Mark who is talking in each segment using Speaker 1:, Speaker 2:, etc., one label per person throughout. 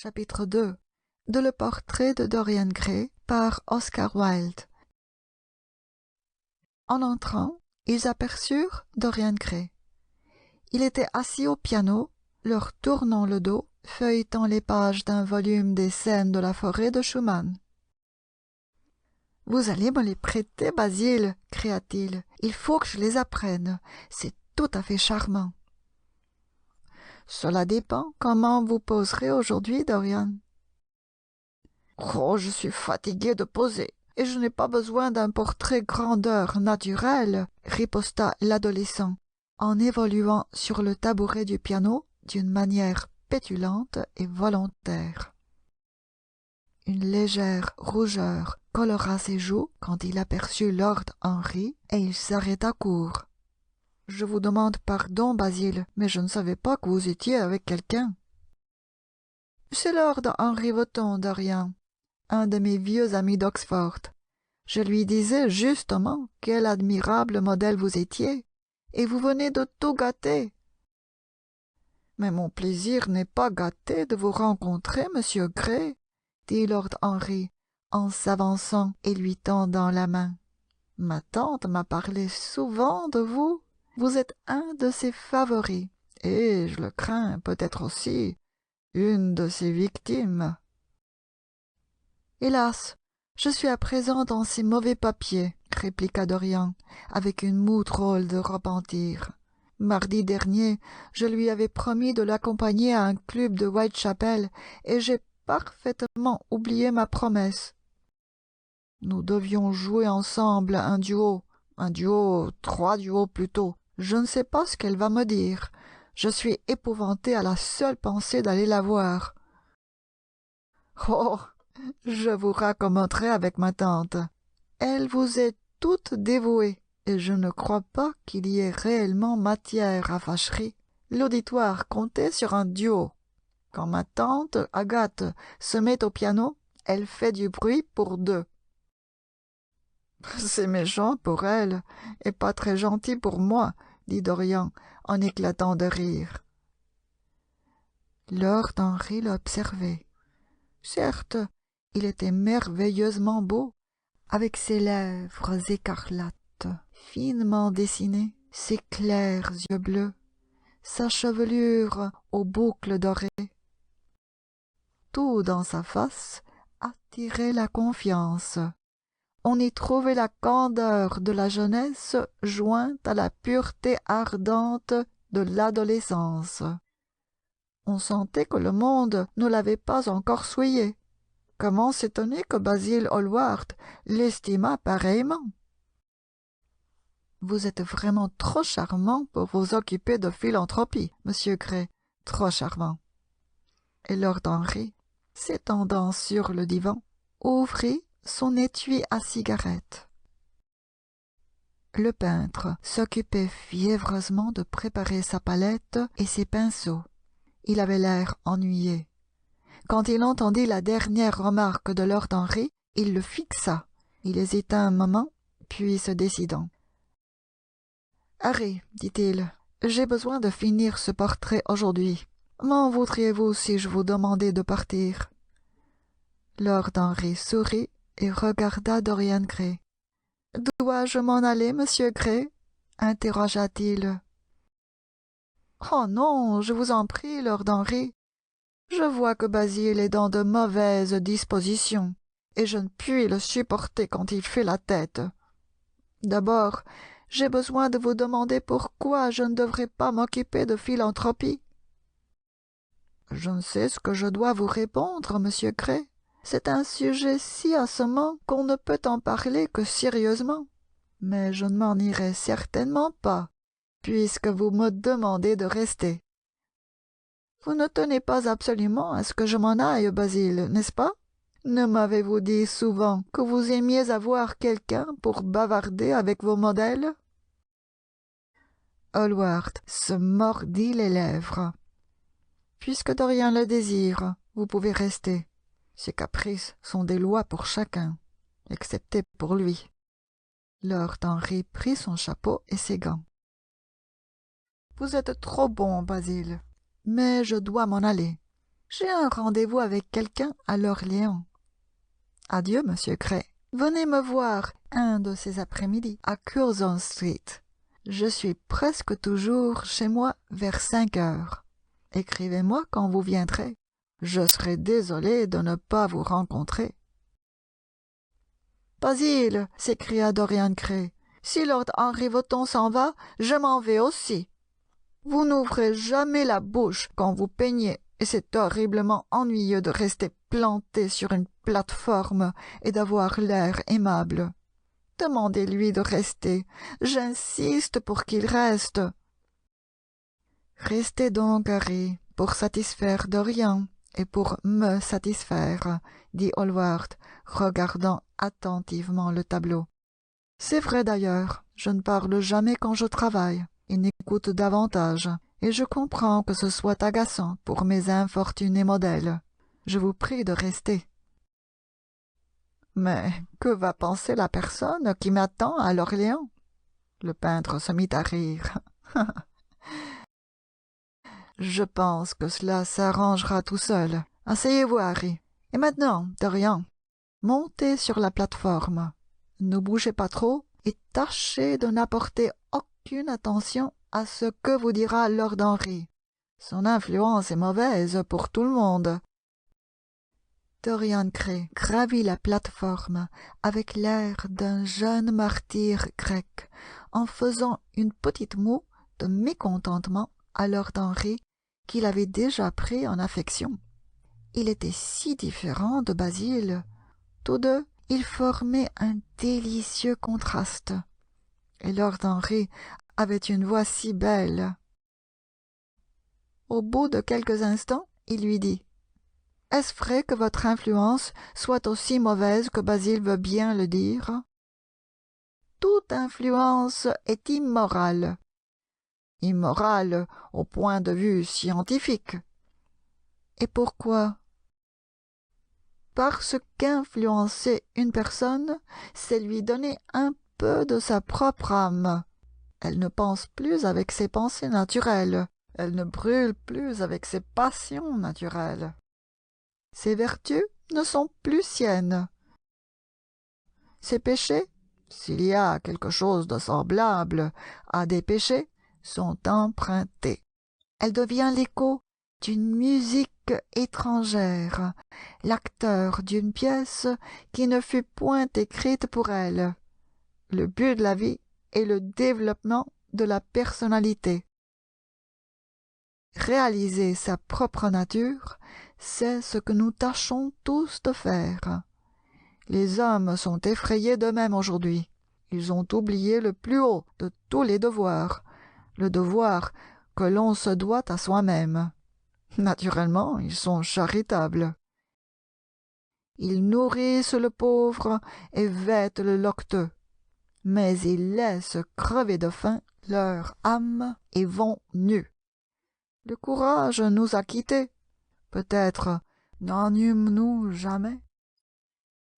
Speaker 1: Chapitre 2 de Le portrait de Dorian Gray par Oscar Wilde. En entrant, ils aperçurent Dorian Gray. Il était assis au piano, leur tournant le dos, feuilletant les pages d'un volume des scènes de la forêt de Schumann. « Vous allez me les prêter, Basil, cria-t-il. Il faut que je les apprenne. C'est tout à fait charmant. Cela dépend comment vous poserez aujourd'hui, Dorian. Oh, je suis fatigué de poser, et je n'ai pas besoin d'un portrait grandeur naturelle, riposta l'adolescent, en évoluant sur le tabouret du piano d'une manière pétulante et volontaire. Une légère rougeur colora ses joues quand il aperçut Lord Henry, et il s'arrêta court. « Je vous demande pardon, Basil, mais je ne savais pas que vous étiez avec quelqu'un. »« C'est Lord Henry Wotton, Dorian, un de mes vieux amis d'Oxford. Je lui disais justement quel admirable modèle vous étiez, et vous venez de tout gâter. »« Mais mon plaisir n'est pas gâté de vous rencontrer, monsieur Gray, » dit Lord Henry, en s'avançant et lui tendant la main. « Ma tante m'a parlé souvent de vous. Vous êtes un de ses favoris, et, je le crains, peut-être aussi une de ses victimes. » « Hélas, je suis à présent dans ces mauvais papiers, » répliqua Dorian, avec une moue drôle de repentir. « Mardi dernier, je lui avais promis de l'accompagner à un club de Whitechapel, et j'ai parfaitement oublié ma promesse. Nous devions jouer ensemble un duo, trois duos plutôt. Je ne sais pas ce qu'elle va me dire. Je suis épouvanté à la seule pensée d'aller la voir. » « Oh, je vous raccommoderai avec ma tante. Elle vous est toute dévouée, et je ne crois pas qu'il y ait réellement matière à fâcherie. L'auditoire comptait sur un duo. Quand ma tante, Agathe, se met au piano, elle fait du bruit pour deux. » « C'est méchant pour elle, et pas très gentil pour moi, » dit Dorian, en éclatant de rire. Lord Henry l'observait. Certes, il était merveilleusement beau, avec ses lèvres écarlates, finement dessinées, ses clairs yeux bleus, sa chevelure aux boucles dorées. Tout dans sa face attirait la confiance. On y trouvait la candeur de la jeunesse jointe à la pureté ardente de l'adolescence. On sentait que le monde ne l'avait pas encore souillé. Comment s'étonner que Basil Hallward l'estimât pareillement? « Vous êtes vraiment trop charmant pour vous occuper de philanthropie, monsieur Gray, trop charmant. » Et Lord Henry, s'étendant sur le divan, ouvrit son étui à cigarette. Le peintre s'occupait fiévreusement de préparer sa palette et ses pinceaux. Il avait l'air ennuyé. Quand il entendit la dernière remarque de Lord Henry, il le fixa. Il hésita un moment, puis se décidant. « Harry, dit-il, j'ai besoin de finir ce portrait aujourd'hui. M'en voudriez-vous si je vous demandais de partir ?» Lord Henry sourit et regarda Dorian Gray. « Dois-je m'en aller, monsieur Gray ?» interrogea-t-il. « Oh non, je vous en prie, Lord Henry. Je vois que Basil est dans de mauvaises dispositions, et je ne puis le supporter quand il fait la tête. D'abord, j'ai besoin de vous demander pourquoi je ne devrais pas m'occuper de philanthropie. » « Je ne sais ce que je dois vous répondre, monsieur Gray. C'est un sujet si assommant qu'on ne peut en parler que sérieusement. Mais je ne m'en irai certainement pas, puisque vous me demandez de rester. Vous ne tenez pas absolument à ce que je m'en aille, Basil, n'est-ce pas? Ne m'avez-vous dit souvent que vous aimiez avoir quelqu'un pour bavarder avec vos modèles? » Hallward se mordit les lèvres. « Puisque Dorian le désire, vous pouvez rester. Ses caprices sont des lois pour chacun, excepté pour lui. » Lord Henry prit son chapeau et ses gants. « Vous êtes trop bon, Basil, mais je dois m'en aller. J'ai un rendez-vous avec quelqu'un à l'Orléans. Adieu, monsieur Gray. Venez me voir un de ces après-midi à Curzon Street. Je suis presque toujours chez moi vers 5 heures. Écrivez-moi quand vous viendrez. Je serai désolé de ne pas vous rencontrer. Basil, s'écria Dorian Gray, si Lord Henry Wotton s'en va, je m'en vais aussi. Vous n'ouvrez jamais la bouche quand vous peignez, et c'est horriblement ennuyeux de rester planté sur une plate-forme et d'avoir l'air aimable. Demandez-lui de rester. J'insiste pour qu'il reste. Restez donc, Harry, pour satisfaire Dorian et pour me satisfaire, dit Hallward, regardant attentivement le tableau. C'est vrai d'ailleurs, je ne parle jamais quand je travaille. Il n'écoute davantage, et je comprends que ce soit agaçant pour mes infortunés modèles. Je vous prie de rester. Mais que va penser la personne qui m'attend à l'Orléans? Le peintre se mit à rire. Je pense que cela s'arrangera tout seul. Asseyez-vous, Harry. Et maintenant, Dorian, montez sur la plate-forme. Ne bougez pas trop et tâchez de n'apporter aucune attention à ce que vous dira Lord Henry. Son influence est mauvaise pour tout le monde. Dorian Gray gravit la plate-forme avec l'air d'un jeune martyr grec, en faisant une petite moue de mécontentement à Lord Henry, qu'il avait déjà pris en affection. Il était si différent de Basil. Tous deux, ils formaient un délicieux contraste. Et Lord Henry avait une voix si belle. Au bout de quelques instants, il lui dit « Est-ce vrai que votre influence soit aussi mauvaise que Basil veut bien le dire ?»« Toute influence est immorale. Immorale au point de vue scientifique. Et pourquoi ? Parce qu'influencer une personne, c'est lui donner un peu de sa propre âme. Elle ne pense plus avec ses pensées naturelles. Elle ne brûle plus avec ses passions naturelles. Ses vertus ne sont plus siennes. Ses péchés, s'il y a quelque chose de semblable à des péchés, sont empruntés. Elle devient l'écho d'une musique étrangère, l'acteur d'une pièce qui ne fut point écrite pour elle. Le but de la vie est le développement de la personnalité. Réaliser sa propre nature, c'est ce que nous tâchons tous de faire. Les hommes sont effrayés d'eux-mêmes aujourd'hui. Ils ont oublié le plus haut de tous les devoirs, le devoir que l'on se doit à soi-même. Naturellement, ils sont charitables. Ils nourrissent le pauvre et vêtent le loqueteux, mais ils laissent crever de faim leur âme et vont nus. Le courage nous a quittés. Peut-être n'en eûmes-nous jamais.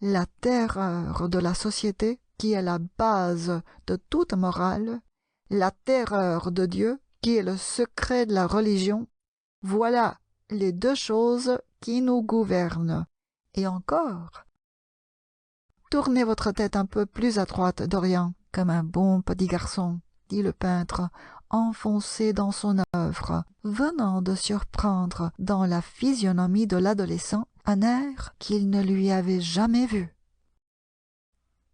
Speaker 1: La terreur de la société, qui est la base de toute morale, la terreur de Dieu, qui est le secret de la religion, voilà les deux choses qui nous gouvernent. Et encore, tournez votre tête un peu plus à droite, Dorian, comme un bon petit garçon, dit le peintre, enfoncé dans son œuvre, venant de surprendre dans la physionomie de l'adolescent un air qu'il ne lui avait jamais vu.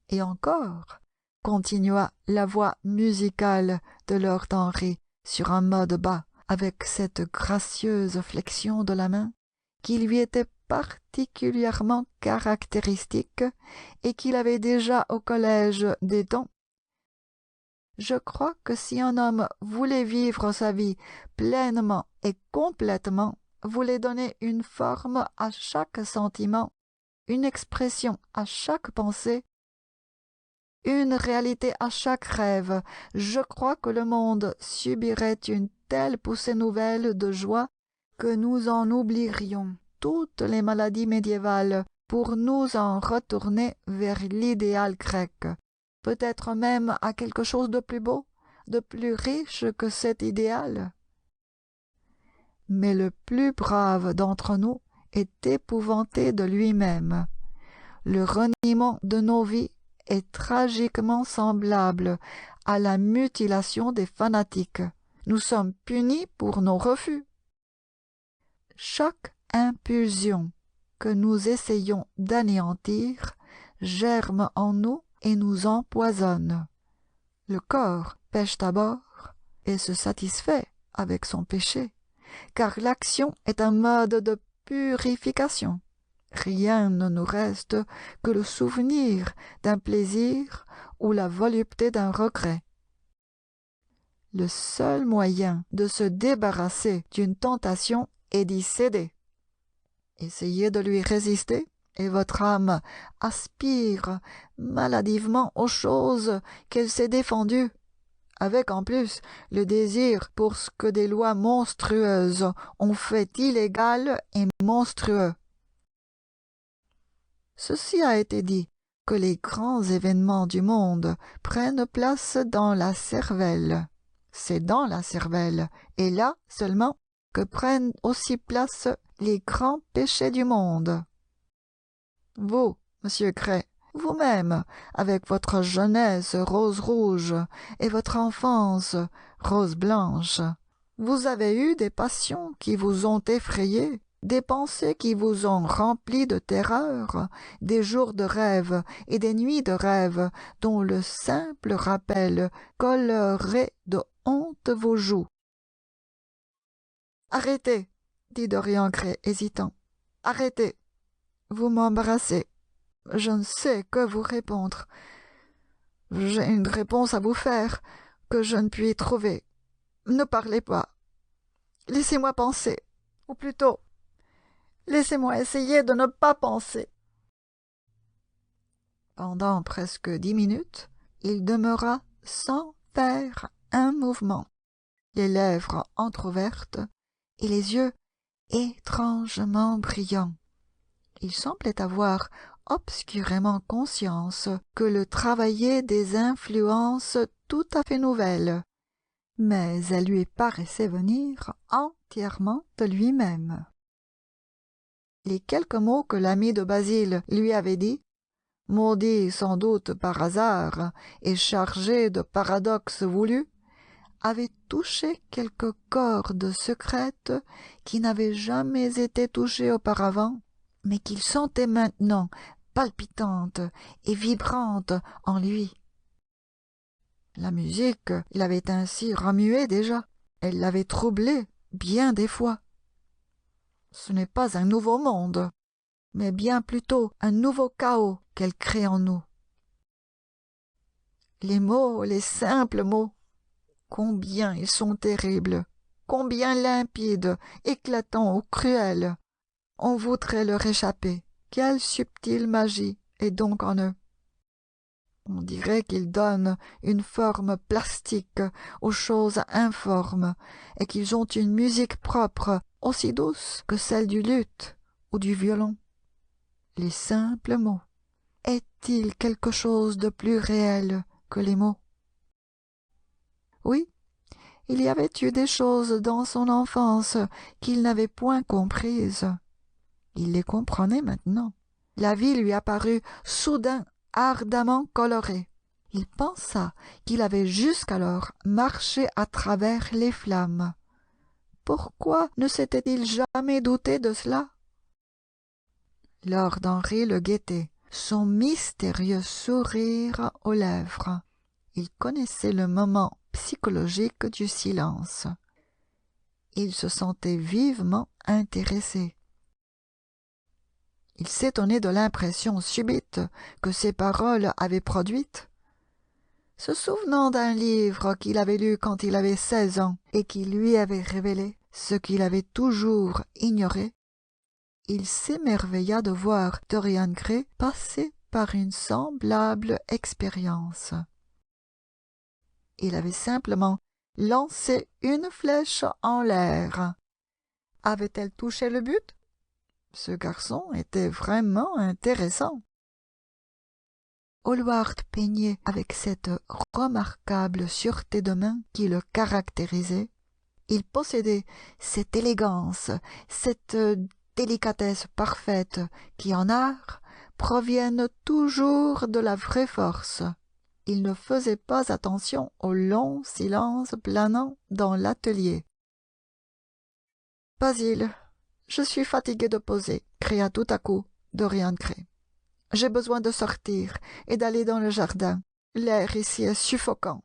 Speaker 1: Et encore, continua la voix musicale de Lord Henry sur un mode bas, avec cette gracieuse flexion de la main qui lui était particulièrement caractéristique et qu'il avait déjà au collège des dons. Je crois que si un homme voulait vivre sa vie pleinement et complètement, voulait donner une forme à chaque sentiment, une expression à chaque pensée, une réalité à chaque rêve, je crois que le monde subirait une telle poussée nouvelle de joie que nous en oublierions toutes les maladies médiévales pour nous en retourner vers l'idéal grec, peut-être même à quelque chose de plus beau, de plus riche que cet idéal. mais le plus brave d'entre nous est épouvanté de lui-même. Le reniement de nos vies est tragiquement semblable à la mutilation des fanatiques. Nous sommes punis pour nos refus. Chaque impulsion que nous essayons d'anéantir germe en nous et nous empoisonne. Le corps pêche d'abord et se satisfait avec son péché, car l'action est un mode de purification. Rien ne nous reste que le souvenir d'un plaisir ou la volupté d'un regret. Le seul moyen de se débarrasser d'une tentation est d'y céder. Essayez de lui résister, et votre âme aspire maladivement aux choses qu'elle s'est défendues, avec en plus le désir pour ce que des lois monstrueuses ont fait illégal et monstrueux. Ceci a été dit, que les grands événements du monde prennent place dans la cervelle. C'est dans la cervelle, et là seulement, que prennent aussi place les grands péchés du monde. Vous, monsieur Gray, vous-même, avec votre jeunesse rose rouge et votre enfance rose blanche, vous avez eu des passions qui vous ont effrayé, des pensées qui vous ont rempli de terreur, des jours de rêve et des nuits de rêve dont le simple rappel colorerait de honte vos joues. « Arrêtez, dit Dorian Gray hésitant. « Arrêtez. Vous m'embarrassez. Je ne sais que vous répondre. J'ai une réponse à vous faire que je ne puis trouver. Ne parlez pas. Laissez-moi penser. Ou plutôt, laissez-moi essayer de ne pas penser. » Pendant presque 10 minutes, il demeura sans faire un mouvement, les lèvres entr'ouvertes et les yeux étrangement brillants. Il semblait avoir obscurément conscience que le travaillaient des influences tout à fait nouvelles, mais elles lui paraissaient venir entièrement de lui-même. Les quelques mots que l'ami de Basil lui avait dits, maudits sans doute par hasard et chargés de paradoxes voulus, avaient touché quelques cordes secrètes qui n'avaient jamais été touchées auparavant, mais qu'il sentait maintenant palpitantes et vibrantes en lui. La musique l'avait ainsi remué déjà, elle l'avait troublé bien des fois. Ce n'est pas un nouveau monde, mais bien plutôt un nouveau chaos qu'elle crée en nous. Les mots, les simples mots, combien ils sont terribles, combien limpides, éclatants ou cruels. On voudrait leur échapper. Quelle subtile magie est donc en eux. On dirait qu'ils donnent une forme plastique aux choses informes et qu'ils ont une musique propre, aussi douce que celle du luth ou du violon. Les simples mots. Est-il quelque chose de plus réel que les mots? Oui, il y avait eu des choses dans son enfance qu'il n'avait point comprises. Il les comprenait maintenant. La vie lui apparut soudain ardemment colorée. Il pensa qu'il avait jusqu'alors marché à travers les flammes. Pourquoi ne s'était-il jamais douté de cela? Lord Henry le guettait, son mystérieux sourire aux lèvres. Il connaissait le moment psychologique du silence. Il se sentait vivement intéressé. Il s'étonnait de l'impression subite que ces paroles avaient produite. Se souvenant d'un livre qu'il avait lu quand il avait 16 ans et qui lui avait révélé ce qu'il avait toujours ignoré, il s'émerveilla de voir Dorian Gray passer par une semblable expérience. Il avait simplement lancé une flèche en l'air. Avait-elle touché le but? Ce garçon était vraiment intéressant. Hallward peignait avec cette remarquable sûreté de main qui le caractérisait Il possédait cette élégance, cette délicatesse parfaite qui, en art, proviennent toujours de la vraie force. Il ne faisait pas attention au long silence planant dans l'atelier. « Basil, je suis fatigué de poser, » cria tout à coup Dorian Gray. « J'ai besoin de sortir et d'aller dans le jardin. L'air ici est suffocant. »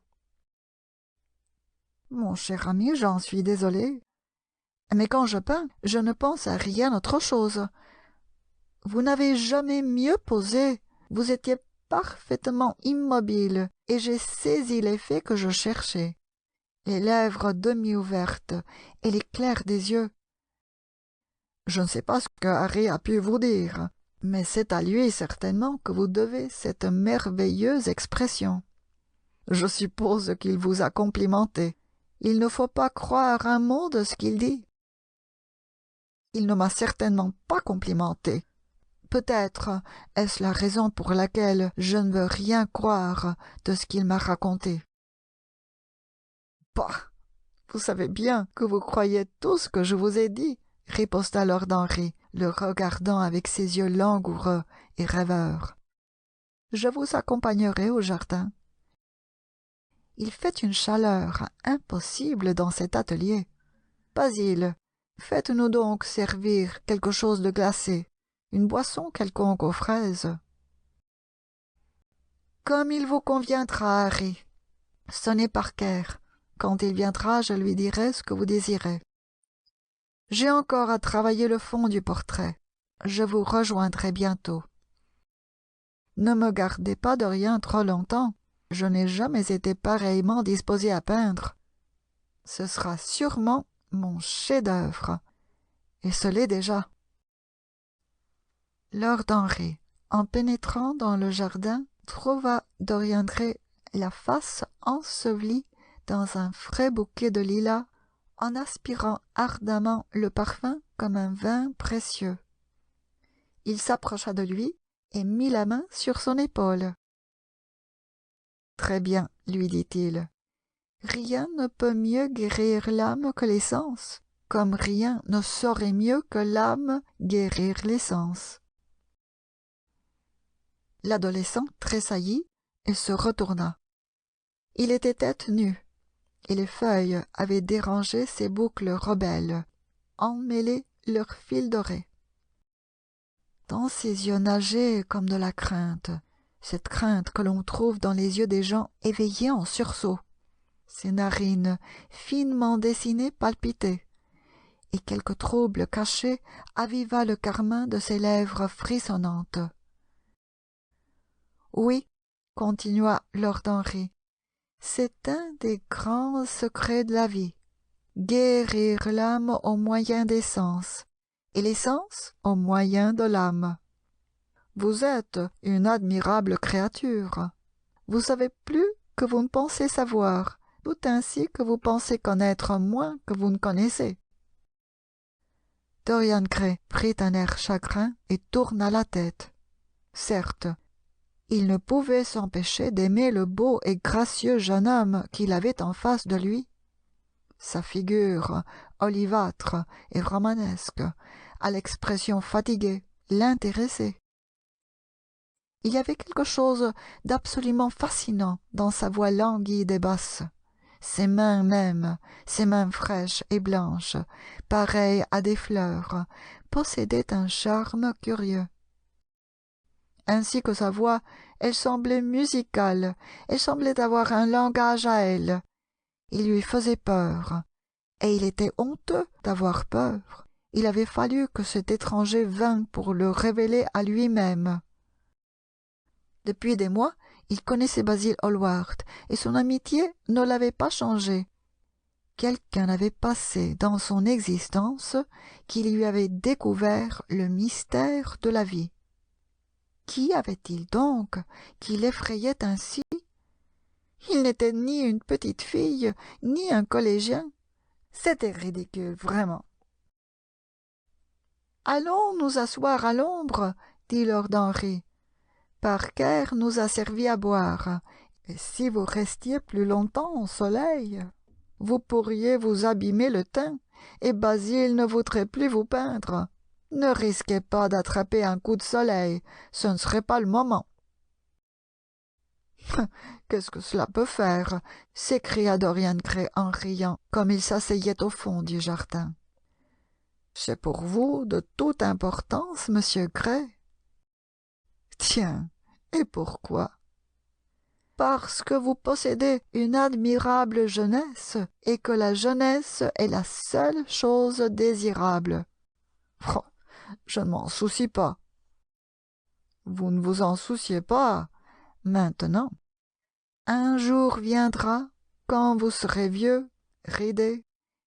Speaker 1: « Mon cher ami, j'en suis désolé. Mais quand je peins, je ne pense à rien autre chose. Vous n'avez jamais mieux posé. Vous étiez parfaitement immobile, et j'ai saisi l'effet que je cherchais. Les lèvres demi-ouvertes et l'éclair des yeux. Je ne sais pas ce que Harry a pu vous dire, mais c'est à lui certainement que vous devez cette merveilleuse expression. Je suppose qu'il vous a complimenté. Il ne faut pas croire un mot de ce qu'il dit. Il ne m'a certainement pas complimenté. Peut-être est-ce la raison pour laquelle je ne veux rien croire de ce qu'il m'a raconté. Bah, vous savez bien que vous croyez tout ce que je vous ai dit, riposta Lord Henry, le regardant avec ses yeux langoureux et rêveurs. Je vous accompagnerai au jardin. Il fait une chaleur impossible dans cet atelier. Basil, faites-nous donc servir quelque chose de glacé, une boisson quelconque aux fraises. Comme il vous conviendra, Harry. Sonnez Parker. Quand il viendra, je lui dirai ce que vous désirez. J'ai encore à travailler le fond du portrait. Je vous rejoindrai bientôt. Ne me gardez pas de rien trop longtemps. Je n'ai jamais été pareillement disposé à peindre. Ce sera sûrement mon chef-d'œuvre, et ce l'est déjà. Lord Henry, en pénétrant dans le jardin, trouva Dorian Gray la face ensevelie dans un frais bouquet de lilas, en aspirant ardemment le parfum comme un vin précieux. Il s'approcha de lui et mit la main sur son épaule. « Très bien, lui dit-il. Rien ne peut mieux guérir l'âme que les sens, comme rien ne saurait mieux que l'âme guérir les sens. » L'adolescent tressaillit et se retourna. Il était tête nue, et les feuilles avaient dérangé ses boucles rebelles, emmêlé leurs fils dorés. Dans ses yeux nageait comme de la crainte, cette crainte que l'on trouve dans les yeux des gens éveillés en sursaut. Ses narines finement dessinées palpitaient, et quelque trouble caché aviva le carmin de ses lèvres frissonnantes. « Oui, » continua Lord Henry, « c'est un des grands secrets de la vie. Guérir l'âme au moyen des sens, et les sens au moyen de l'âme. Vous êtes une admirable créature. Vous savez plus que vous ne pensez savoir, tout ainsi que vous pensez connaître moins que vous ne connaissez. » Dorian Gray prit un air chagrin et tourna la tête. Certes, il ne pouvait s'empêcher d'aimer le beau et gracieux jeune homme qu'il avait en face de lui. Sa figure olivâtre et romanesque, à l'expression fatiguée, l'intéressait. Il y avait quelque chose d'absolument fascinant dans sa voix languide et basse. Ses mains mêmes, ses mains fraîches et blanches, pareilles à des fleurs, possédaient un charme curieux. Ainsi que sa voix, elle semblait musicale, elle semblait avoir un langage à elle. Il lui faisait peur, et il était honteux d'avoir peur. Il avait fallu que cet étranger vînt pour le révéler à lui-même. Depuis des mois, il connaissait Basil Hallward, et son amitié ne l'avait pas changé. Quelqu'un avait passé dans son existence qui lui avait découvert le mystère de la vie. Qui avait-il donc qui l'effrayait ainsi? Il n'était ni une petite fille, ni un collégien. C'était ridicule, vraiment. « Allons nous asseoir à l'ombre, » dit Lord Henry. « Parker nous a servi à boire, et si vous restiez plus longtemps au soleil, vous pourriez vous abîmer le teint, et Basil ne voudrait plus vous peindre. Ne risquez pas d'attraper un coup de soleil, ce ne serait pas le moment. Qu'est-ce que cela peut faire s'écria Dorian Gray en riant, comme il s'asseyait au fond du jardin. C'est pour vous de toute importance, monsieur Gray. Tiens, et pourquoi? Parce que vous possédez une admirable jeunesse, et que la jeunesse est la seule chose désirable. Oh, je ne m'en soucie pas. Vous ne vous en souciez pas maintenant. Un jour viendra quand vous serez vieux, ridé,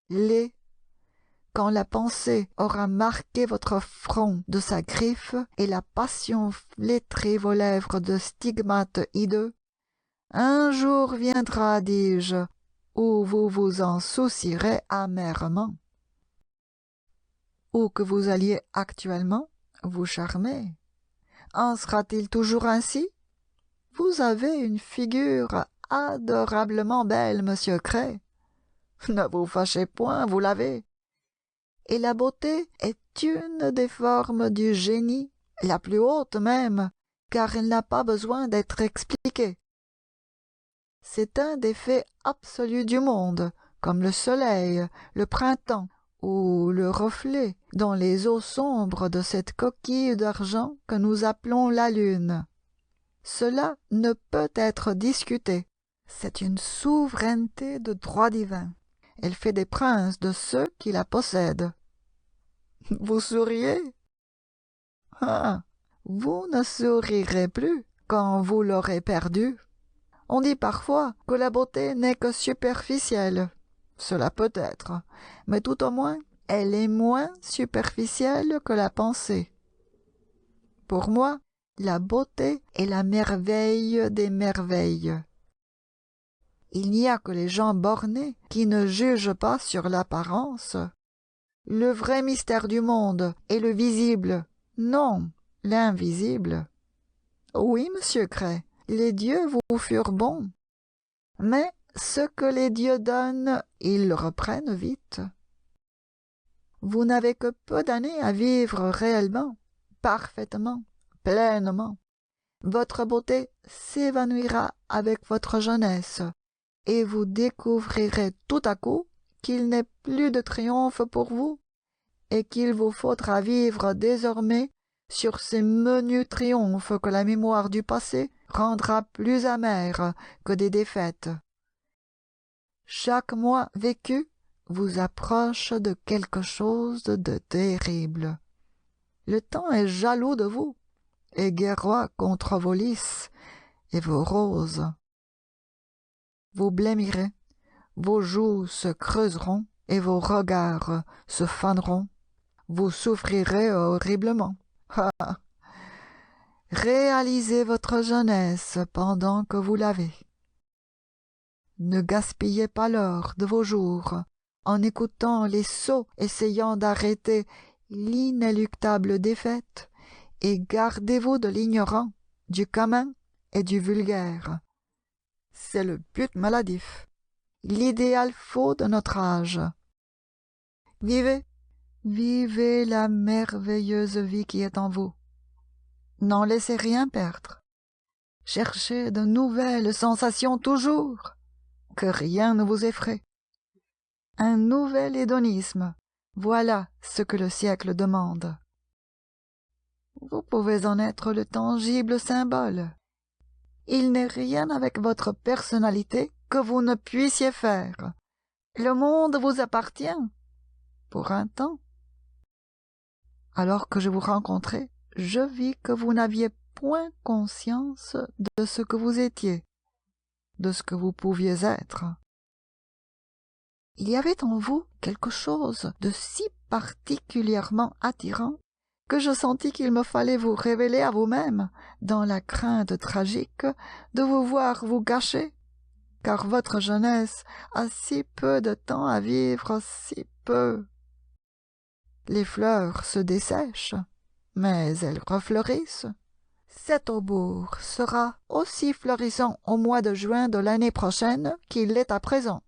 Speaker 1: laid, quand la pensée aura marqué votre front de sa griffe et la passion flétri vos lèvres de stigmates hideux. Un jour viendra, dis-je, où vous vous en soucierez amèrement. Où que vous alliez actuellement, vous charmez. En sera-t-il toujours ainsi? Vous avez une figure adorablement belle, monsieur Gray. Ne vous fâchez point, vous l'avez. Et la beauté est une des formes du génie, la plus haute même, car elle n'a pas besoin d'être expliquée. C'est un des faits absolus du monde, comme le soleil, le printemps, ou le reflet dans les eaux sombres de cette coquille d'argent que nous appelons la lune. Cela ne peut être discuté. C'est une souveraineté de droit divin. Elle fait des princes de ceux qui la possèdent. Vous souriez? Ah, vous ne sourirez plus quand vous l'aurez perdue. On dit parfois que la beauté n'est que superficielle. Cela peut être, mais tout au moins, elle est moins superficielle que la pensée. Pour moi, la beauté est la merveille des merveilles. Il n'y a que les gens bornés qui ne jugent pas sur l'apparence. Le vrai mystère du monde est le visible, non l'invisible. Oui, monsieur Gray, les dieux vous furent bons, mais ce que les dieux donnent, ils le reprennent vite. Vous n'avez que peu d'années à vivre réellement, parfaitement, pleinement. Votre beauté s'évanouira avec votre jeunesse, et vous découvrirez tout à coup qu'il n'est plus de triomphe pour vous, et qu'il vous faudra vivre désormais sur ces menus triomphes que la mémoire du passé rendra plus amers que des défaites. Chaque mois vécu vous approche de quelque chose de terrible. Le temps est jaloux de vous, et guerroie contre vos lys et vos roses. Vous blêmirez, vos joues se creuseront, et vos regards se faneront. Vous souffrirez horriblement. Ah! Réalisez votre jeunesse pendant que vous l'avez. Ne gaspillez pas l'or de vos jours en écoutant les sots essayant d'arrêter l'inéluctable défaite, et gardez-vous de l'ignorant, du commun et du vulgaire. C'est le but maladif, l'idéal faux de notre âge. Vivez, vivez la merveilleuse vie qui est en vous. N'en laissez rien perdre. Cherchez de nouvelles sensations toujours, que rien ne vous effraie. Un nouvel hédonisme, voilà ce que le siècle demande. Vous pouvez en être le tangible symbole. Il n'est rien avec votre personnalité que vous ne puissiez faire. Le monde vous appartient, pour un temps. Alors que je vous rencontrai, je vis que vous n'aviez point conscience de ce que vous étiez, de ce que vous pouviez être. Il y avait en vous quelque chose de si particulièrement attirant que je sentis qu'il me fallait vous révéler à vous-même, dans la crainte tragique de vous voir vous gâcher, car votre jeunesse a si peu de temps à vivre, si peu. Les fleurs se dessèchent, mais elles refleurissent. Cet aubour sera aussi florissant au mois de juin de l'année prochaine qu'il l'est à présent.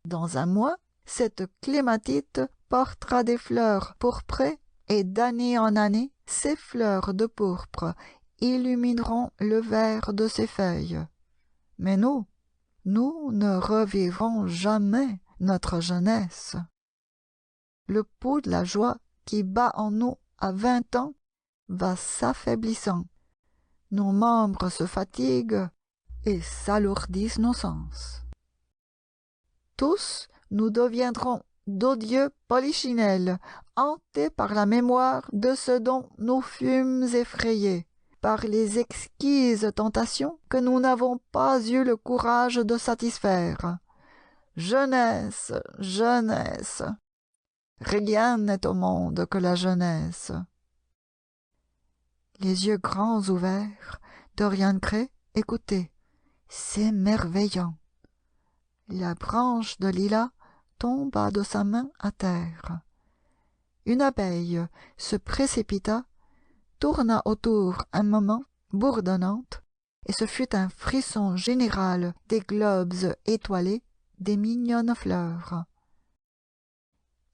Speaker 1: Dans un mois, cette clématite portera des fleurs pourprées, et d'année en année, ces fleurs de pourpre illumineront le vert de ses feuilles. Mais nous ne revivrons jamais notre jeunesse. Le pouls de la joie qui bat en nous à 20 ans va s'affaiblissant. Nos membres se fatiguent et s'alourdissent nos sens. Tous, nous deviendrons d'odieux polichinelles, hantés par la mémoire de ce dont nous fûmes effrayés, par les exquises tentations que nous n'avons pas eu le courage de satisfaire. Jeunesse, jeunesse. Rien n'est au monde que la jeunesse. Les yeux grands ouverts, Dorian Gray écoutait. C'est merveillant. La branche de lilas tomba de sa main à terre. Une abeille se précipita, tourna autour un moment, bourdonnante, et ce fut un frisson général des globes étoilés, des mignonnes fleurs.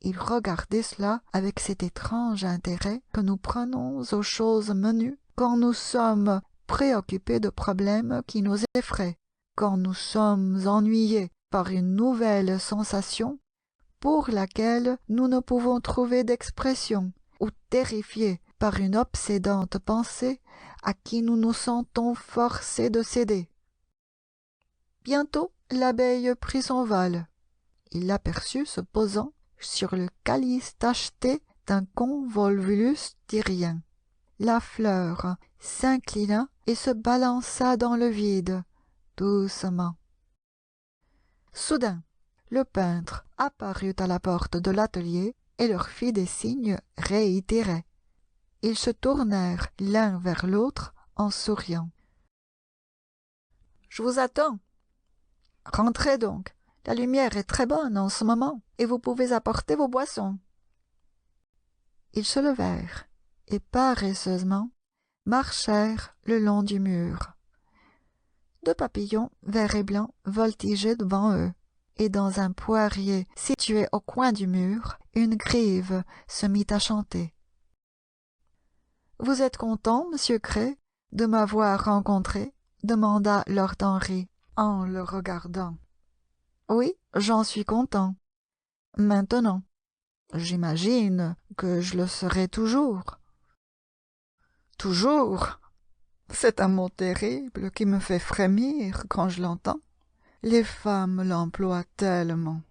Speaker 1: Il regardait cela avec cet étrange intérêt que nous prenons aux choses menues quand nous sommes préoccupés de problèmes qui nous effraient, quand nous sommes ennuyés par une nouvelle sensation pour laquelle nous ne pouvons trouver d'expression, ou terrifiés par une obsédante pensée à qui nous nous sentons forcés de céder. Bientôt l'abeille prit son vol. Il l'aperçut se posant sur le calice tacheté d'un convolvulus tyrien. La fleur s'inclina et se balança dans le vide, doucement. Soudain, le peintre apparut à la porte de l'atelier et leur fit des signes réitérés. Ils se tournèrent l'un vers l'autre en souriant. « Je vous attends. Rentrez donc. La lumière est très bonne en ce moment, et vous pouvez apporter vos boissons. » Ils se levèrent et paresseusement marchèrent le long du mur. Deux papillons verts et blancs voltigeaient devant eux, et dans un poirier situé au coin du mur, une grive se mit à chanter. « Vous êtes content, monsieur Gray, de m'avoir rencontré ?» demanda Lord Henry en le regardant. « Oui, j'en suis content. Maintenant, j'imagine que je le serai toujours. » « Toujours ! C'est un mot terrible qui me fait frémir quand je l'entends. Les femmes l'emploient tellement.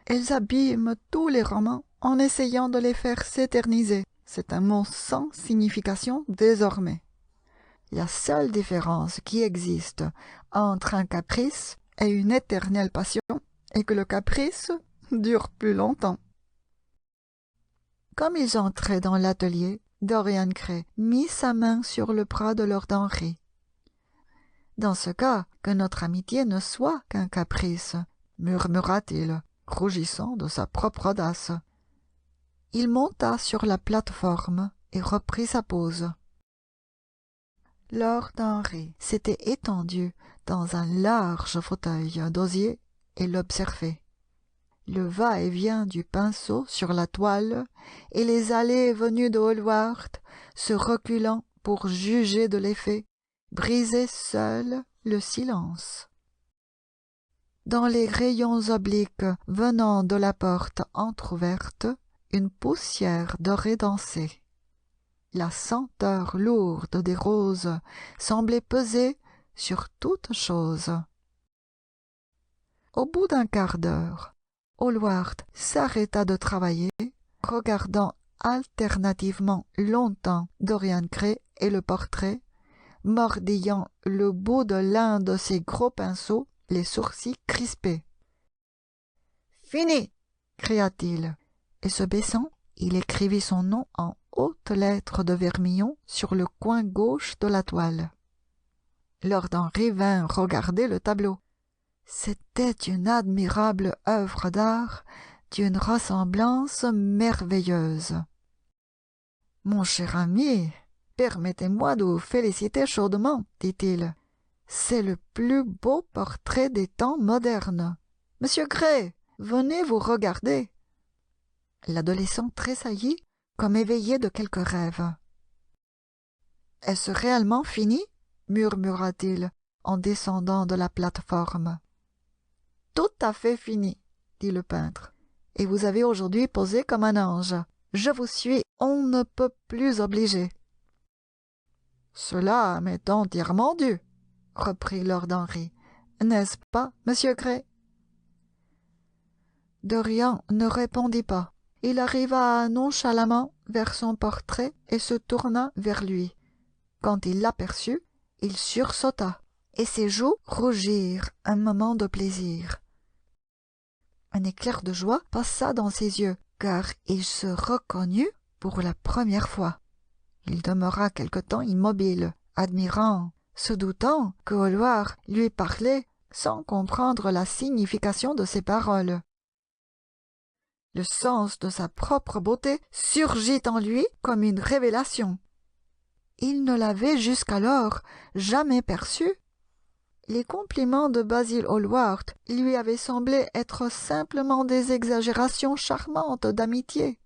Speaker 1: Elles abîment tous les romans en essayant de les faire s'éterniser. C'est un mot sans signification désormais. La seule différence qui existe entre un caprice et une éternelle passion est que le caprice dure plus longtemps. » Comme ils entraient dans l'atelier, Dorian Gray mit sa main sur le bras de Lord Henry. « Dans ce cas, que notre amitié ne soit qu'un caprice, » murmura-t-il, rougissant de sa propre audace. Il monta sur la plate-forme et reprit sa pose. Lord Henry s'était étendu dans un large fauteuil d'osier et l'observait. Le va-et-vient du pinceau sur la toile et les allées et venues de Hallward, se reculant pour juger de l'effet, brisaient seuls le silence. Dans les rayons obliques venant de la porte entr'ouverte, une poussière dorée dansait. La senteur lourde des roses semblait peser sur toute chose. Au bout d'un quart d'heure, Hallward s'arrêta de travailler, regardant alternativement longtemps Dorian Gray et le portrait, mordillant le bout de l'un de ses gros pinceaux, les sourcils crispés. « Fini !» cria-t-il, et se baissant, il écrivit son nom en hautes lettres de vermillon sur le coin gauche de la toile. Lord Henry vint regarder le tableau. C'était une admirable œuvre d'art d'une ressemblance merveilleuse. « Mon cher ami, permettez-moi de vous féliciter chaudement, dit-il. C'est le plus beau portrait des temps modernes. Monsieur Gray, venez vous regarder. » L'adolescent tressaillit, comme éveillé de quelque rêve. « Est-ce réellement fini ?» murmura-t-il en descendant de la plateforme. « Tout à fait fini, » dit le peintre. « Et vous avez aujourd'hui posé comme un ange. Je vous suis on ne peut plus obligé. »« Cela m'est entièrement dû, » reprit Lord Henry. « N'est-ce pas, monsieur Gray ?» Dorian ne répondit pas. Il arriva nonchalamment vers son portrait et se tourna vers lui. Quand il l'aperçut, il sursauta, et ses joues rougirent un moment de plaisir. Un éclair de joie passa dans ses yeux, car il se reconnut pour la première fois. Il demeura quelque temps immobile, admirant, se doutant que Hallward lui parlait sans comprendre la signification de ses paroles. Le sens de sa propre beauté surgit en lui comme une révélation. Il ne l'avait jusqu'alors jamais perçue. Les compliments de Basil Hallward lui avaient semblé être simplement des exagérations charmantes d'amitié.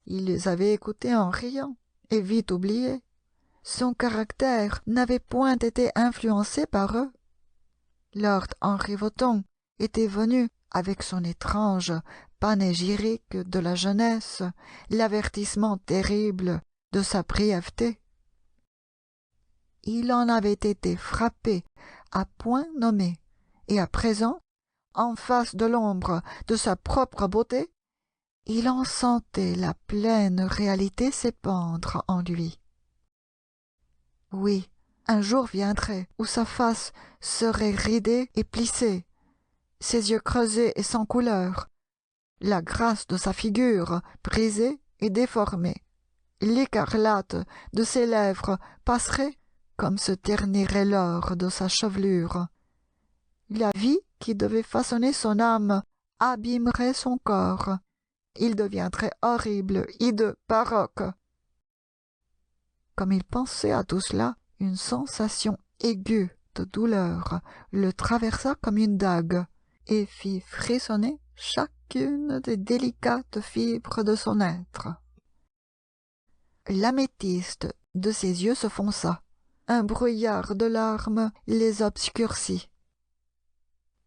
Speaker 1: Il les avait écoutés en riant et vite oubliés. Son caractère n'avait point été influencé par eux. Lord Henry Wotton était venu, avec son étrange panégyrique de la jeunesse, l'avertissement terrible de sa brièveté. Il en avait été frappé à point nommé, et à présent, en face de l'ombre de sa propre beauté, il en sentait la pleine réalité s'épandre en lui. Oui, un jour viendrait où sa face serait ridée et plissée, ses yeux creusés et sans couleur, la grâce de sa figure brisée et déformée, l'écarlate de ses lèvres passerait comme se ternirait l'or de sa chevelure. La vie qui devait façonner son âme abîmerait son corps. Il deviendrait horrible, hideux, baroque. Comme il pensait à tout cela, une sensation aiguë de douleur le traversa comme une dague et fit frissonner chacune des délicates fibres de son être. L'améthyste de ses yeux se fonça. Un brouillard de larmes les obscurcit.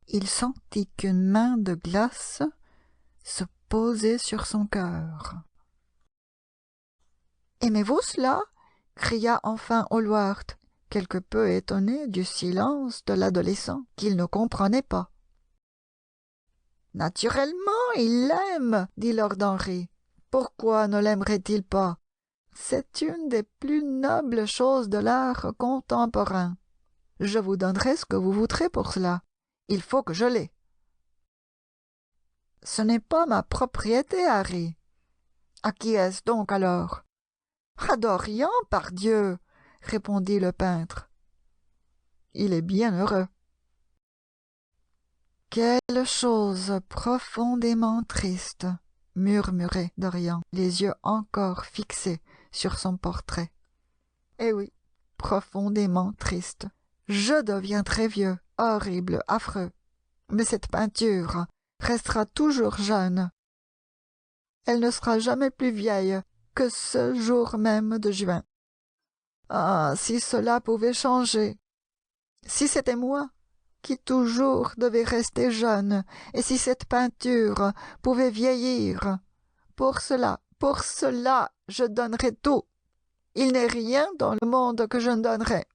Speaker 1: Il sentit qu'une main de glace se posait sur son cœur. « Aimez-vous cela ?» cria enfin Hallward, quelque peu étonné du silence de l'adolescent qu'il ne comprenait pas. « Naturellement, il l'aime, dit Lord Henry. Pourquoi ne l'aimerait-il pas? C'est une des plus nobles choses de l'art contemporain. Je vous donnerai ce que vous voudrez pour cela. Il faut que je l'aie. »« Ce n'est pas ma propriété, Harry. »« À qui est-ce donc alors ?»« À Dorian, pardieu !» répondit le peintre. « Il est bien heureux. » « Quelle chose profondément triste !» murmurait Dorian, les yeux encore fixés sur son portrait. « Eh oui, profondément triste. Je deviendrai vieux, horrible, affreux. Mais cette peinture restera toujours jeune. Elle ne sera jamais plus vieille que ce jour même de juin. Ah, si cela pouvait changer! Si c'était moi qui toujours devais rester jeune, et si cette peinture pouvait vieillir! Pour cela, je donnerais tout. Il n'est rien dans le monde que je ne donnerais.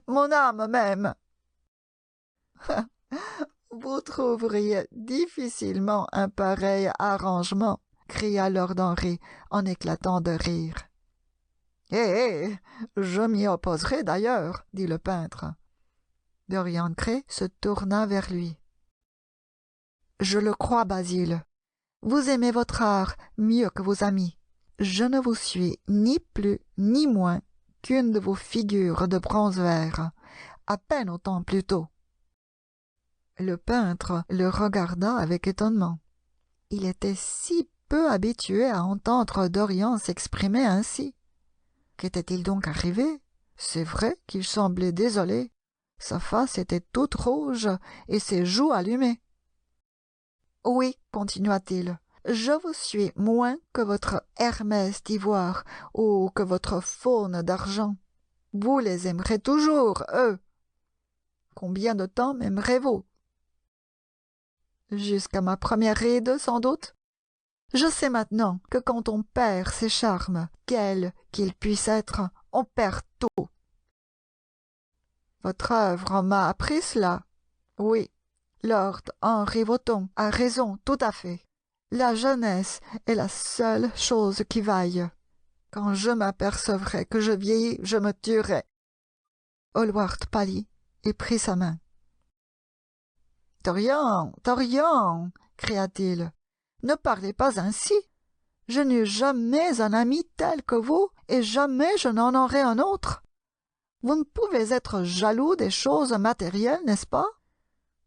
Speaker 1: Mon âme même. Vous trouveriez difficilement un pareil arrangement, cria Lord Henry en éclatant de rire. Eh, je m'y opposerai d'ailleurs, dit le peintre. Dorian Gray se tourna vers lui. Je le crois, Basil. Vous aimez votre art mieux que vos amis. Je ne vous suis ni plus ni moins qu'une de vos figures de bronze vert, à peine autant plus tôt. Le peintre le regarda avec étonnement. Il était si peu habitué à entendre Dorian s'exprimer ainsi. Qu'était-il donc arrivé? C'est vrai qu'il semblait désolé. Sa face était toute rouge et ses joues allumées. Oui, continua-t-il, je vous suis moins que votre Hermès d'ivoire ou que votre faune d'argent. Vous les aimerez toujours, eux. Combien de temps m'aimerez-vous? Jusqu'à ma première ride, sans doute. Je sais maintenant que quand on perd ses charmes, quels qu'ils puissent être, on perd tout. Votre œuvre m'a appris cela. Oui, Lord Henry Wotton a raison tout à fait. La jeunesse est la seule chose qui vaille. Quand je m'apercevrai que je vieillis, je me tuerai. Hallward pâlit et prit sa main. Dorian, Dorian, cria-t-il, ne parlez pas ainsi. Je n'eus jamais un ami tel que vous, et jamais je n'en aurai un autre. Vous ne pouvez être jaloux des choses matérielles, n'est-ce pas?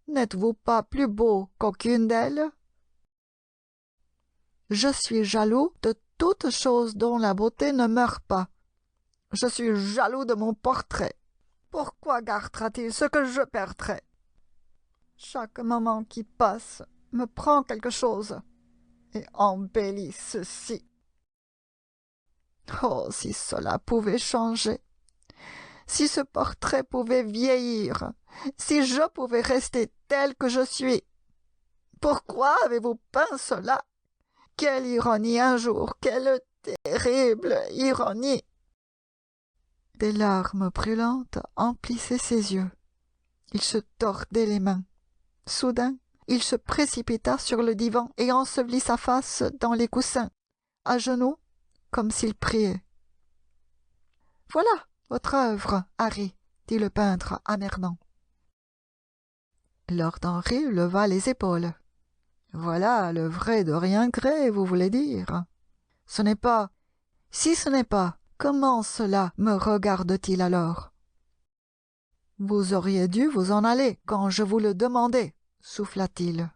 Speaker 1: N'êtes-vous pas plus beau qu'aucune d'elles? Je suis jaloux de toute chose dont la beauté ne meurt pas. Je suis jaloux de mon portrait. Pourquoi gardera-t-il ce que je perdrai? Chaque moment qui passe me prend quelque chose et embellit ceci. Oh, si cela pouvait changer! Si ce portrait pouvait vieillir! Si je pouvais rester tel que je suis! Pourquoi avez-vous peint cela? Quelle ironie un jour! Quelle terrible ironie! Des larmes brûlantes emplissaient ses yeux. Il se tordait les mains. Soudain, il se précipita sur le divan et ensevelit sa face dans les coussins, à genoux, comme s'il priait. « Voilà votre œuvre, Harry, » dit le peintre amèrement. Lord Henry leva les épaules. « Voilà le vrai Dorian Gray, vous voulez dire. Ce n'est pas... Si ce n'est pas, comment cela me regarde-t-il alors? Vous auriez dû vous en aller quand je vous le demandais, souffla-t-il.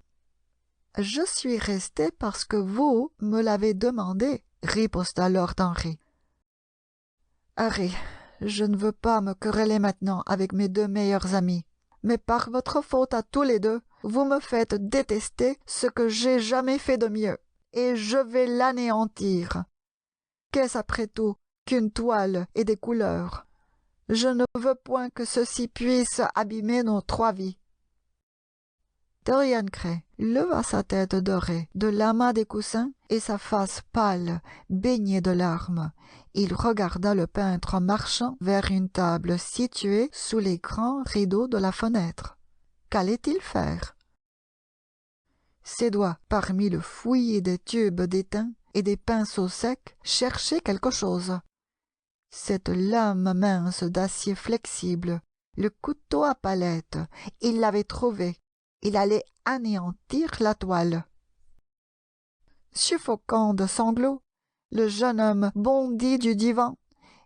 Speaker 1: Je suis resté parce que vous me l'avez demandé, riposta Lord Henry. Harry, je ne veux pas me quereller maintenant avec mes deux meilleurs amis, mais par votre faute à tous les deux, vous me faites détester ce que j'ai jamais fait de mieux, et je vais l'anéantir. Qu'est-ce après tout qu'une toile et des couleurs? Je ne veux point que ceci puisse abîmer nos trois vies. Dorian Gray leva sa tête dorée de l'amas des coussins et sa face pâle, baignée de larmes. Il regarda le peintre marchant vers une table située sous les grands rideaux de la fenêtre. Qu'allait-il faire? Ses doigts, parmi le fouillis des tubes d'étain et des pinceaux secs, cherchaient quelque chose. Cette lame mince d'acier flexible, le couteau à palette, il l'avait trouvé. Il allait anéantir la toile. Suffoquant de sanglots, le jeune homme bondit du divan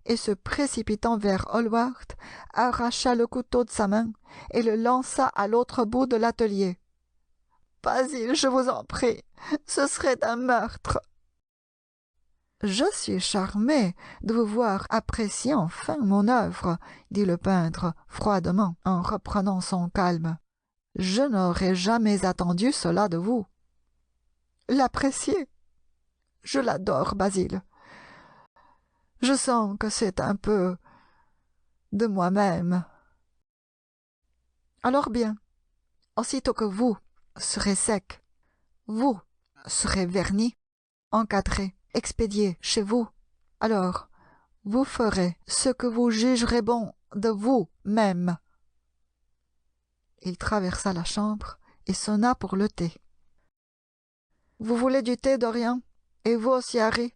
Speaker 1: et, se précipitant vers Hallward, arracha le couteau de sa main et le lança à l'autre bout de l'atelier. « Basil, je vous en prie, ce serait un meurtre. » « Je suis charmé de vous voir apprécier enfin mon œuvre, » dit le peintre froidement en reprenant son calme. « Je n'aurais jamais attendu cela de vous. » « L'apprécier? Je l'adore, Basil. Je sens que c'est un peu de moi-même. Alors bien, aussitôt que vous serez sec, vous serez verni, encadré, expédié chez vous, alors vous ferez ce que vous jugerez bon de vous-même. » Il traversa la chambre et sonna pour le thé. « Vous voulez du thé, Dorian? Et vous aussi, Harry?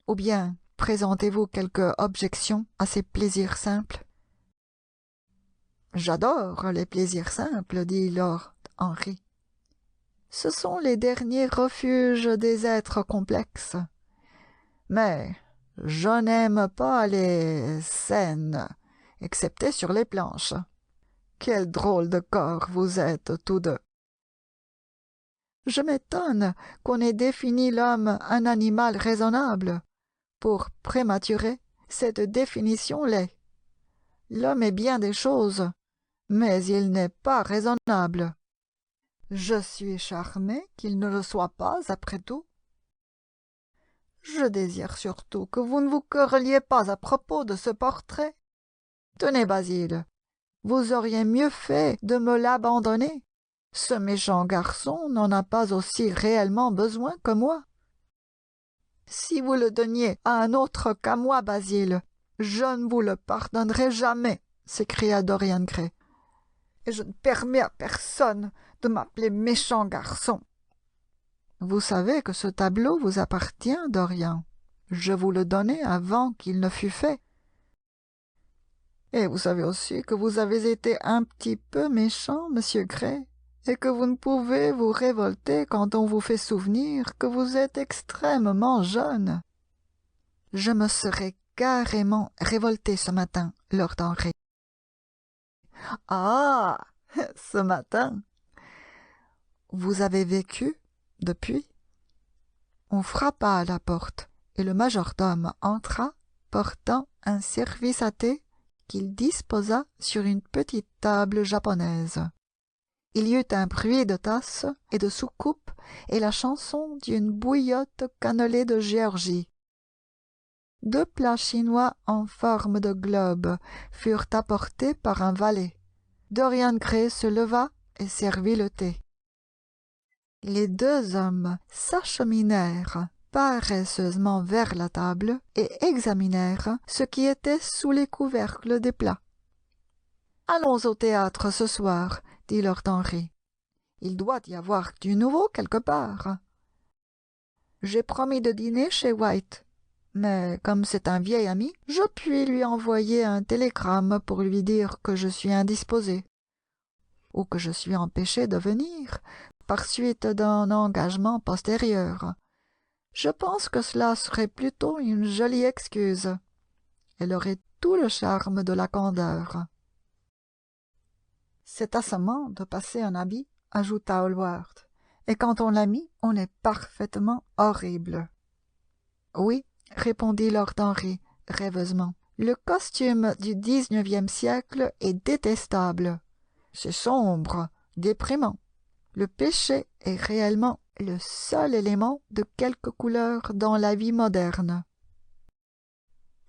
Speaker 1: Ou bien présentez-vous quelque objection à ces plaisirs simples? »« J'adore les plaisirs simples, » dit Lord Henry. « Ce sont les derniers refuges des êtres complexes. Mais je n'aime pas les scènes, excepté sur les planches. Quel drôle de corps vous êtes tous deux. Je m'étonne qu'on ait défini l'homme un animal raisonnable. Pour prématurer, cette définition l'est. L'homme est bien des choses, mais il n'est pas raisonnable. Je suis charmée qu'il ne le soit pas, après tout. Je désire surtout que vous ne vous querelliez pas à propos de ce portrait. Tenez, Basil, vous auriez mieux fait de me l'abandonner. Ce méchant garçon n'en a pas aussi réellement besoin que moi. Si vous le donniez à un autre qu'à moi, Basil, je ne vous le pardonnerai jamais, s'écria Dorian Gray. Et je ne permets à personne de m'appeler méchant garçon. Vous savez que ce tableau vous appartient, Dorian. Je vous le donnai avant qu'il ne fût fait. Et vous savez aussi que vous avez été un petit peu méchant, monsieur Gray, et que vous ne pouvez vous révolter quand on vous fait souvenir que vous êtes extrêmement jeune. Je me serais carrément révolté ce matin, Lord Henry. Ah, ce matin. Vous avez vécu depuis? On frappa à la porte, et le majordome entra, portant un service à thé qu'il disposa sur une petite table japonaise. Il y eut un bruit de tasses et de soucoupes et la chanson d'une bouillotte cannelée de Géorgie. 2 plats chinois en forme de globe furent apportés par un valet. Dorian Gray se leva et servit le thé. Les 2 hommes s'acheminèrent paresseusement vers la table et examinèrent ce qui était sous les couvercles des plats. « Allons au théâtre ce soir, » dit Lord Henry. « Il doit y avoir du nouveau quelque part. » J'ai promis de dîner chez White, mais comme c'est un vieil ami, je puis lui envoyer un télégramme pour lui dire que je suis indisposé, ou que je suis empêché de venir, par suite d'un engagement postérieur. Je pense que cela serait plutôt une jolie excuse. Elle aurait tout le charme de la candeur. C'est assommant de passer un habit, ajouta Hallward, et quand on l'a mis, on est parfaitement horrible. Oui, répondit Lord Henry rêveusement. Le costume du XIXe siècle est détestable. C'est sombre, déprimant. Le péché est réellement le seul élément de quelque couleur dans la vie moderne.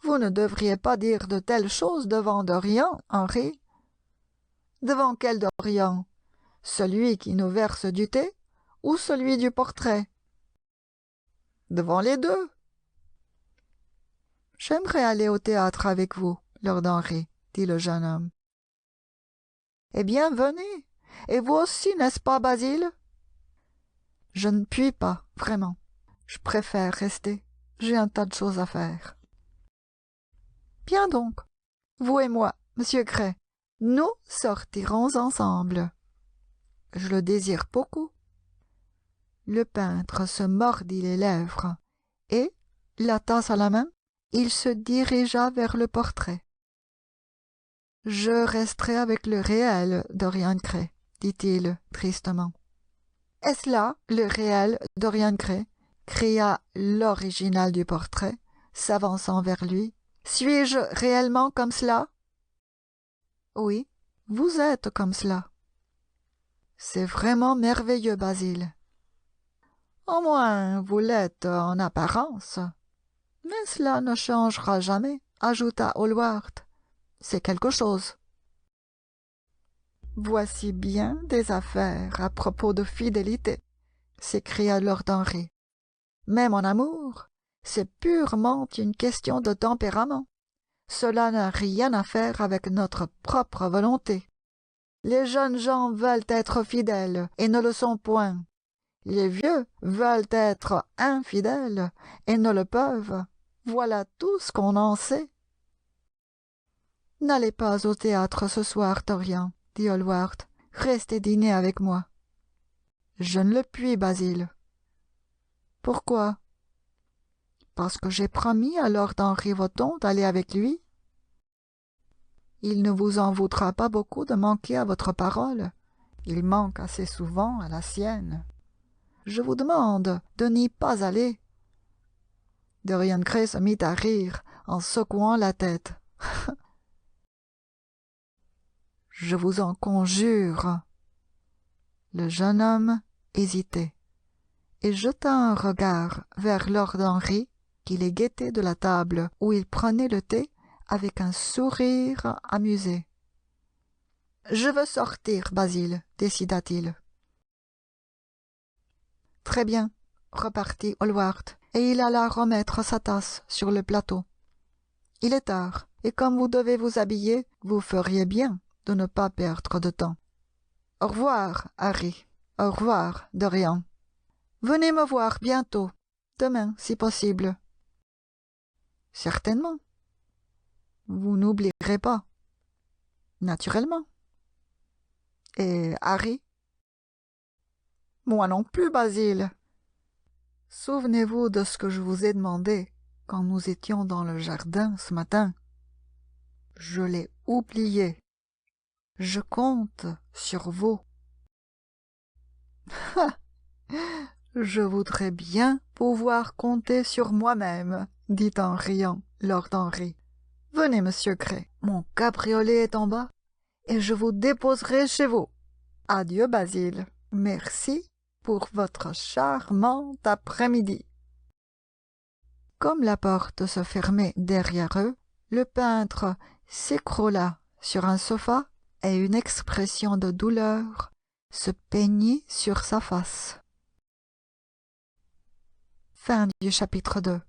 Speaker 1: Vous ne devriez pas dire de telles choses devant Dorian, Henry. Devant quel Dorian? Celui qui nous verse du thé ou celui du portrait? Devant les 2. J'aimerais aller au théâtre avec vous, Lord Henry, dit le jeune homme. Eh bien, venez. Et vous aussi, n'est-ce pas, Basil? Je ne puis pas, vraiment. Je préfère rester. J'ai un tas de choses à faire. Bien donc, vous et moi, monsieur Gray, nous sortirons ensemble. Je le désire beaucoup. Le peintre se mordit les lèvres, et, la tasse à la main, il se dirigea vers le portrait. « Je resterai avec le réel, Dorian Gray, » dit-il tristement. « Est-ce là le réel, Dorian Gray » cria l'original du portrait, s'avançant vers lui. « Suis-je réellement comme cela ?»« Oui, vous êtes comme cela. »« C'est vraiment merveilleux, Basil. »« Au moins, vous l'êtes en apparence. »« Mais cela ne changera jamais, » ajouta Hallward. « C'est quelque chose. » « Voici bien des affaires à propos de fidélité, » s'écria Lord Henry. « Mais mon amour, c'est purement une question de tempérament. Cela n'a rien à faire avec notre propre volonté. Les jeunes gens veulent être fidèles et ne le sont point. Les vieux veulent être infidèles et ne le peuvent. Voilà tout ce qu'on en sait. »« N'allez pas au théâtre ce soir, Dorian, » dit Hallward. « Restez dîner avec moi. »« Je ne le puis, Basil. »« Pourquoi ? » ?»« Parce que j'ai promis à Lord Henry Wotton d'aller avec lui. » »« Il ne vous en voudra pas beaucoup de manquer à votre parole. Il manque assez souvent à la sienne. Je vous demande de n'y pas aller. » Dorian Gray se mit à rire en secouant la tête. « Je vous en conjure. » Le jeune homme hésitait et jeta un regard vers lord Henry qui les guettait de la table où il prenait le thé avec un sourire amusé. « Je veux sortir, Basil, décida-t-il. « Très bien, repartit Hallward, et il alla remettre sa tasse sur le plateau. Il est tard, et comme vous devez vous habiller, vous feriez bien de ne pas perdre de temps. Au revoir, Harry. Au revoir, Dorian. Venez me voir bientôt, demain, si possible. Certainement. Vous n'oublierez pas. Naturellement. Et Harry? Moi non plus, Basil. Souvenez-vous de ce que je vous ai demandé quand nous étions dans le jardin ce matin. Je l'ai oublié. Je compte sur vous. Je voudrais bien pouvoir compter sur moi-même, dit en riant lord Henry. Venez, monsieur Gray, mon cabriolet est en bas, et je vous déposerai chez vous. Adieu, Basil. Merci pour votre charmant après-midi. Comme la porte se fermait derrière eux, le peintre s'écroula sur un sofa et une expression de douleur se peignit sur sa face. Fin du chapitre 2.